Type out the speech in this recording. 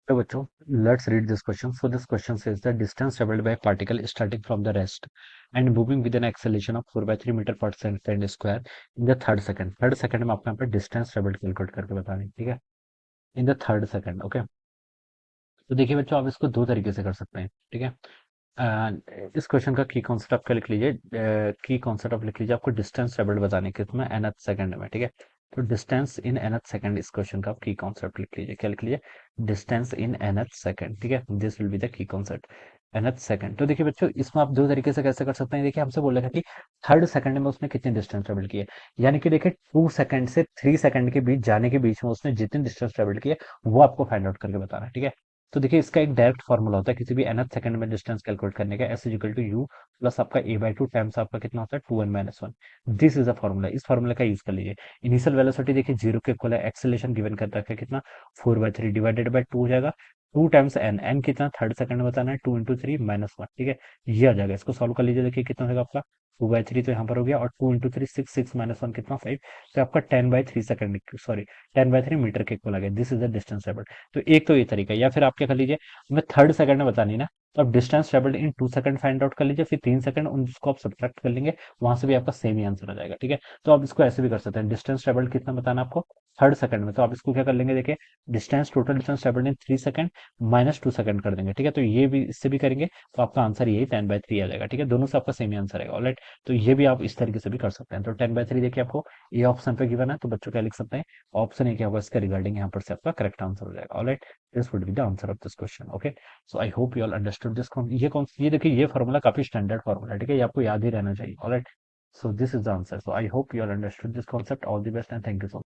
तो बच्चों, let's read this question. So this question says the distance traveled by a particle starting from the rest and moving with an acceleration of 4 by 3 metre पर second square in the third second में आपको यहाँ पर distance travelled calculate करके बताना है, ठीक है। In the third second, okay. तो देखिए बच्चों, आप इसको दो तरीके से कर सकते हैं, ठीक है। इस क्वेश्चन का की कॉन्सेप्ट आपका लिख लीजिए। की कॉन्सेप्ट आप लिख लीजिए, आपको डिस्टेंस ट्रेवल्ड बताने के इसमें nth सेकंड में, ठीक है। तो डिस्टेंस इन nth सेकंड, इस क्वेश्चन का आप की कॉन्सेप्ट लिख लीजिए। क्या लिख लीजिए? डिस्टेंस इन nth सेकंड, ठीक है। This will be the key concept, nth second. तो देखिए बच्चों, इसमें आप दो तरीके से कैसे कर सकते हैं। देखिए, हमसे बोल रखा कि थर्ड सेकंड में उसने कितनी डिस्टेंस ट्रेवल की है, यानी कि देखिए 2 सेकंड से 3 सेकंड के बीच जाने के बीच में उसने जितनी डिस्टेंस ट्रेवल की है वो आपको फाइंड आउट करके बताना है, ठीक है। तो देखिए, इसका एक डायरेक्ट फॉर्मूला होता है किसी भी nth सेकंड में डिस्टेंस कैलकुलेट करने का, S equal to U plus आपका a बाई टू टाइम्स आपका कितना होता है 2n-1। This is the formula, इस फॉर्मूला का यूज कर लीजिए। इनिशियल वेलोसिटी देखिए जीरो के इक्वल है, एक्सेलेरेशन गिवन कर रखा है कितना 4/3 डिवाइडेड बाई 2 हो जाएगा 2 टाइम्स एन, एन कितना थर्ड सेकंड में बताना है 2 × 3 - 1, ठीक है। ये आ जाएगा, इसको सॉल्व कर लीजिए। देखिए कितना होगा आपका 2/3 तो यहाँ पर हो गया, और 2 × 3 6, 6 - 1 कितना 5, तो आपका 10/3 सेकंड, सॉरी 10/3 मीटर के इक्वल आ गया। This is the distance travelled. तो एक तो ये तरीका है, या फिर आप क्या कर लीजिए, हमें थर्ड सेकंड में बतानी है ना, तो आप distance travelled in 2 second find out कर लीजिए, फिर 3 सेकंड उनको आप सब्ट्रैक्ट कर लेंगे, वहां से भी आपका सेम ही आंसर आ जाएगा, ठीक है। तो आप इसको ऐसे भी कर सकते हैं, डिस्टेंस ट्रेवल्ड कितना बताना है आपको थर्ड सेकंड में, तो आप इसको क्या कर लेंगे, देखिए distance, total distance travelled in 3 second -2 second कर देंगे, ठीक है। तो ये भी इससे भी करेंगे तो आपका आंसर यही 10/3 आ जाएगा, ठीक है। दोनों से आपका सेम ही आंसर आएगा, ऑलराइट। तो ये भी आप इस तरीके से भी कर सकते हैं। तो 10/3 देखिए आपको ये ऑप्शन पे गिवन है, तो बच्चों क्या लिख सकते हैं, ऑप्शन ए क्या होगा इसका रिगार्डिंग यहाँ पर से आपका करेक्ट आंसर हो जाएगा, alright. This would be the answer of this question, okay. So I hope you all understood this. ये देखिए, ये फॉर्मूला काफी स्टैंडर्ड फॉर्मूला है, ठीक है। ये आपको याद ही रहना चाहिए, alright. So this is the answer. So I hope you all understood this concept. All the best and thank you so much.